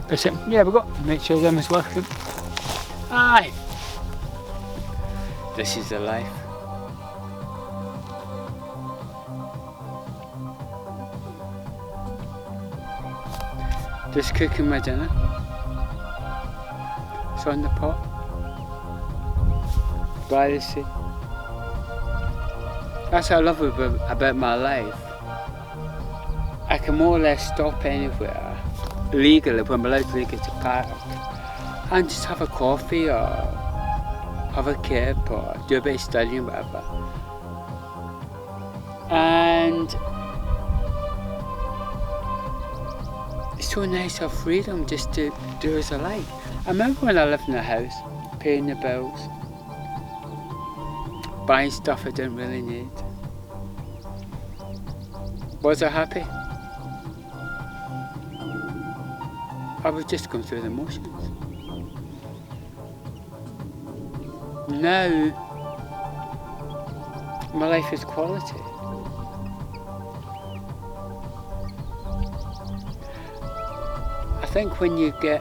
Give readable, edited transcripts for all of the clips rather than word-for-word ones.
Press it. Yeah, we've got. Make sure them is working. Aye. This is the life. Just cooking my dinner. It's on the pot. Privacy. That's what I love about my life. I can more or less stop anywhere legally when I'm allowed to get to park and just have a coffee or have a kip or do a bit of studying, whatever. And it's so nice to have freedom just to do as I like. I remember when I lived in a house, paying the bills, buying stuff I didn't really need. Was I happy? I was just going through the motions. Now, my life is quality. I think when you get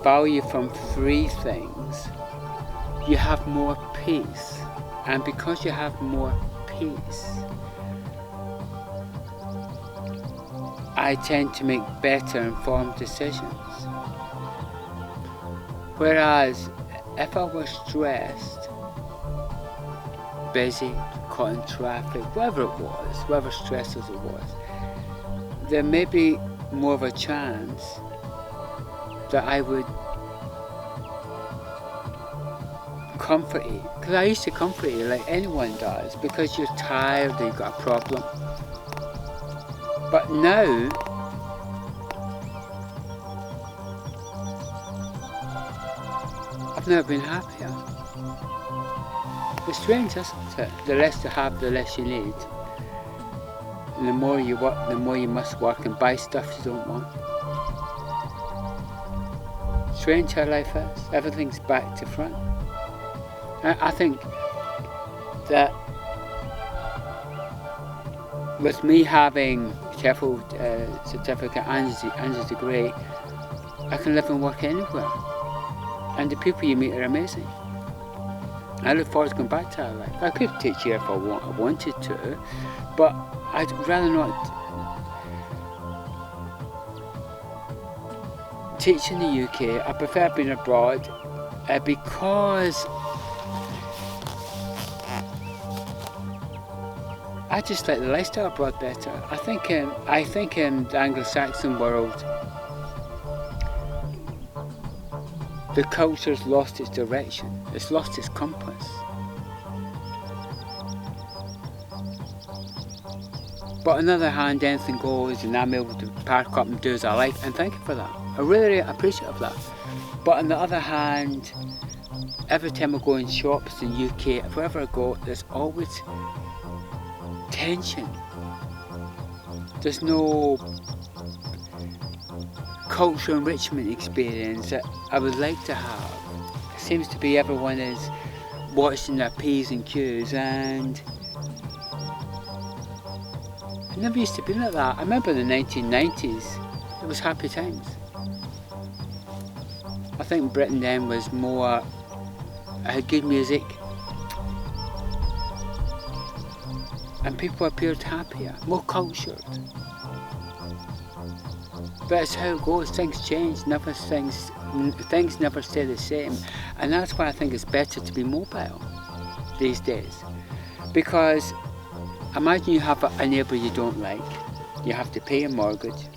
value from free things, you have more peace. And because you have more peace, I tend to make better informed decisions. Whereas if I was stressed, busy, caught in traffic, whatever it was, whatever stressors it was, there may be more of a chance that I would comfort you. Because I used to comfort you like anyone does, because you're tired or you've got a problem. But now, I've never been happier. It's strange, isn't it? The less you have, the less you need. And the more you work, the more you must work and buy stuff you don't want. Strange how life is. Everything's back to front. I think that with me having Sheffield certificate and a degree, I can live and work anywhere. And the people you meet are amazing. I look forward to going back to that life. I could teach here if I wanted to, but I'd rather not teach in the UK. I prefer being abroad because I just like the lifestyle abroad better. I think in the Anglo-Saxon world, the culture's lost its direction. It's lost its compass. But on the other hand, anything goes, and I'm able to park up and do as I like, and thank you for that. I really appreciate that. But on the other hand, every time I go in shops in UK, wherever I go, there's always tension. There's no cultural enrichment experience that I would like to have. It seems to be everyone is watching their P's and Q's, and it never used to be like that. I remember in the 1990s, it was happy times. I think Britain then was more, had good music, and people appeared happier, more cultured. But it's how it goes, things change, things never stay the same. And that's why I think it's better to be mobile these days. Because imagine you have a neighbour you don't like, you have to pay a mortgage,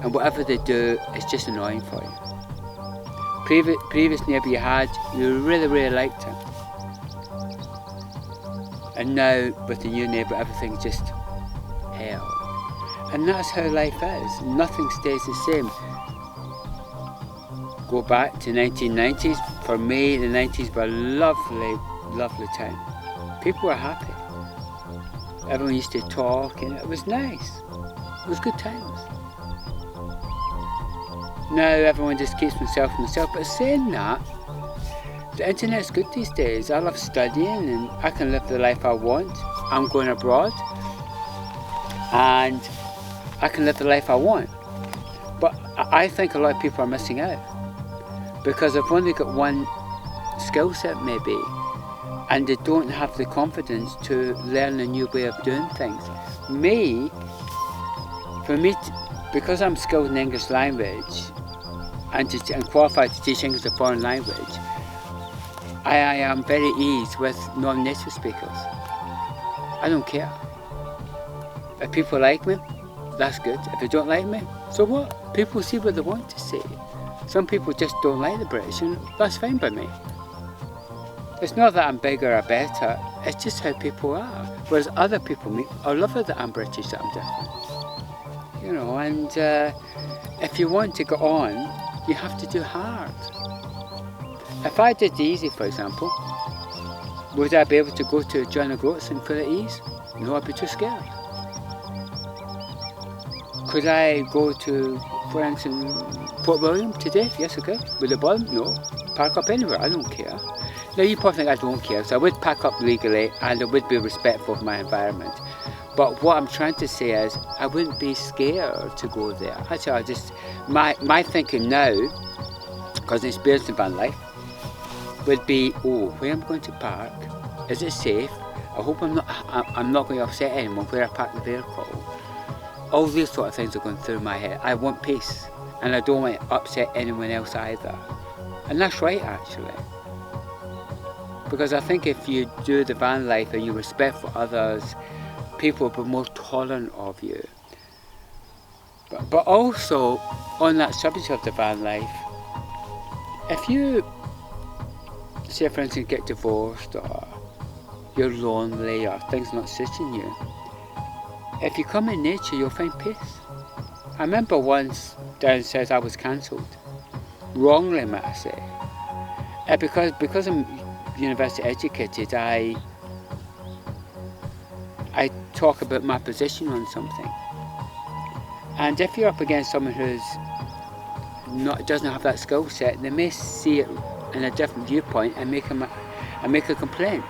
and whatever they do is just annoying for you. Previous neighbour you had, you really, really liked him. And now with the new neighbour, everything's just hell. And that's how life is. Nothing stays the same. Go back to 1990s. For me, the 90s were a lovely, lovely time. People were happy. Everyone used to talk, and it was nice. It was good times. Now everyone just keeps themselves to themselves. But saying that, the internet's good these days. I love studying, and I can live the life I want. I'm going abroad. and I can live the life I want. But I think a lot of people are missing out because they've only got one skill set maybe, and they don't have the confidence to learn a new way of doing things. Because I'm skilled in English language and qualified to teach English as a foreign language, I am very easy with non-native speakers. I don't care. If people like me, that's good. If they don't like me, so what? People see what they want to see. Some people just don't like the British, and that's fine by me. It's not that I'm bigger or better, it's just how people are. Whereas other people are lovely that I'm British, that I'm different. You know, and if you want to go on, you have to do hard. If I did the easy, for example, would I be able to go to John O'Groats and feel at ease? No, I'd be too scared. Could I go to, for instance, Port William today? Yes, I could. Would it bother me? No. Park up anywhere, I don't care. Now you probably think I don't care, so I would pack up legally and I would be respectful of my environment. But what I'm trying to say is, I wouldn't be scared to go there. Actually, my thinking now, because I'm experiencing van life, would be, where am I going to park? Is it safe? I hope I'm not going to upset anyone where I park the vehicle. All these sort of things are going through my head. I want peace, and I don't want to upset anyone else either. And that's right, actually. Because I think if you do the van life and you respect for others, people will be more tolerant of you. But also, on that subject of the van life, if you, say for instance, get divorced or you're lonely or things not suiting you, if you come in nature, you'll find peace. I remember once down south I was cancelled, wrongly might I say. Because I'm university educated, I talk about my position on something. And if you're up against someone who's doesn't have that skill set, they may see it in a different viewpoint and make a complaint.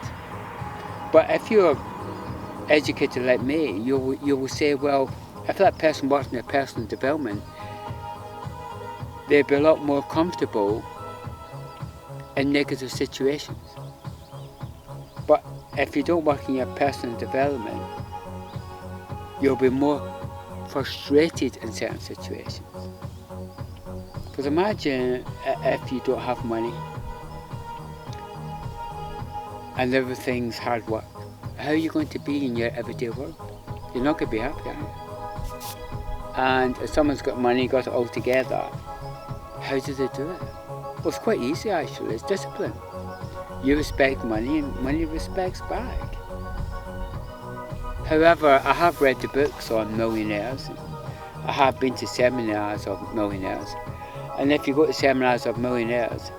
But if you're educated like me, you will say, well, if that person works in their personal development, they'd be a lot more comfortable in negative situations. But if you don't work in your personal development, you'll be more frustrated in certain situations. Because imagine if you don't have money and everything's hard work. How are you going to be in your everyday work? You're not going to be happy, are you? And if someone's got money, got it all together, how do they do it? Well, it's quite easy actually, it's discipline. You respect money and money respects back. However, I have read the books on millionaires. I have been to seminars of millionaires. And if you go to seminars of millionaires,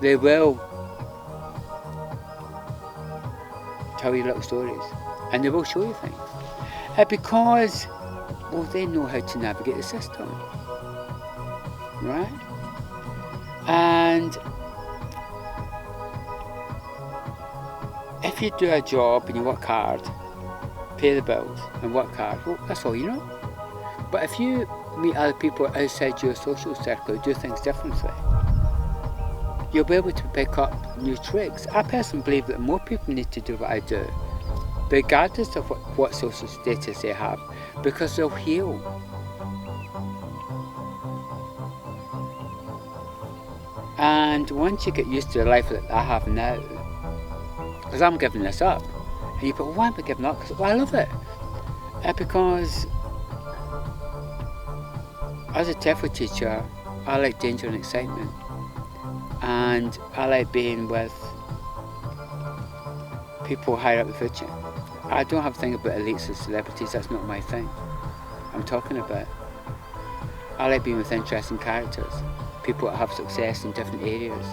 they will tell you little stories and they will show you things. Because, well, they know how to navigate the system, right? And if you do a job and you work hard, pay the bills and work hard, well, that's all you know. But if you meet other people outside your social circle who do things differently, you'll be able to pick up new tricks. I personally believe that more people need to do what I do, regardless of what social status they have, because they'll heal. And once you get used to the life that I have now, because I'm giving this up, and you go, why am I giving up? Well, I love it. Because as a TEFL teacher, I like danger and excitement. And I like being with people higher up the food chain. I don't have a thing about elites and celebrities, that's not my thing. I'm talking about, I like being with interesting characters, people that have success in different areas.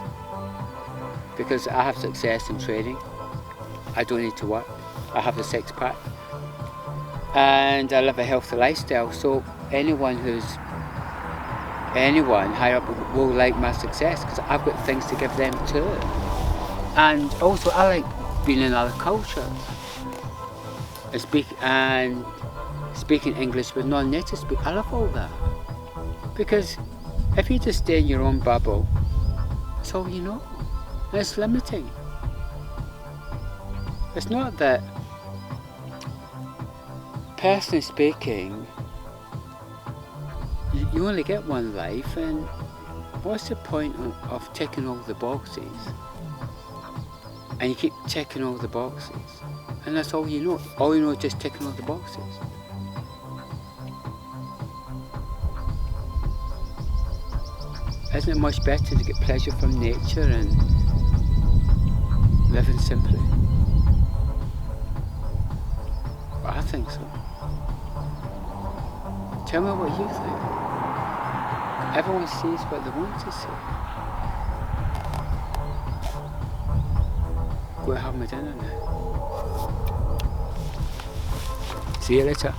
Because I have success in trading, I don't need to work, I have a six-pack, and I live a healthy lifestyle, so anyone higher up will like my success because I've got things to give them too. And also I like being in other cultures. and speaking English with non-native speakers. I love all that. Because if you just stay in your own bubble, that's all you know. And it's limiting. It's not that, personally speaking, you only get one life, and what's the point of ticking all the boxes? And you keep checking all the boxes, and that's all you know. All you know is just ticking all the boxes. Isn't it much better to get pleasure from nature and living simply? Well, I think so. Tell me what you think. Everyone sees what they want to see. Go have my dinner now. See you later.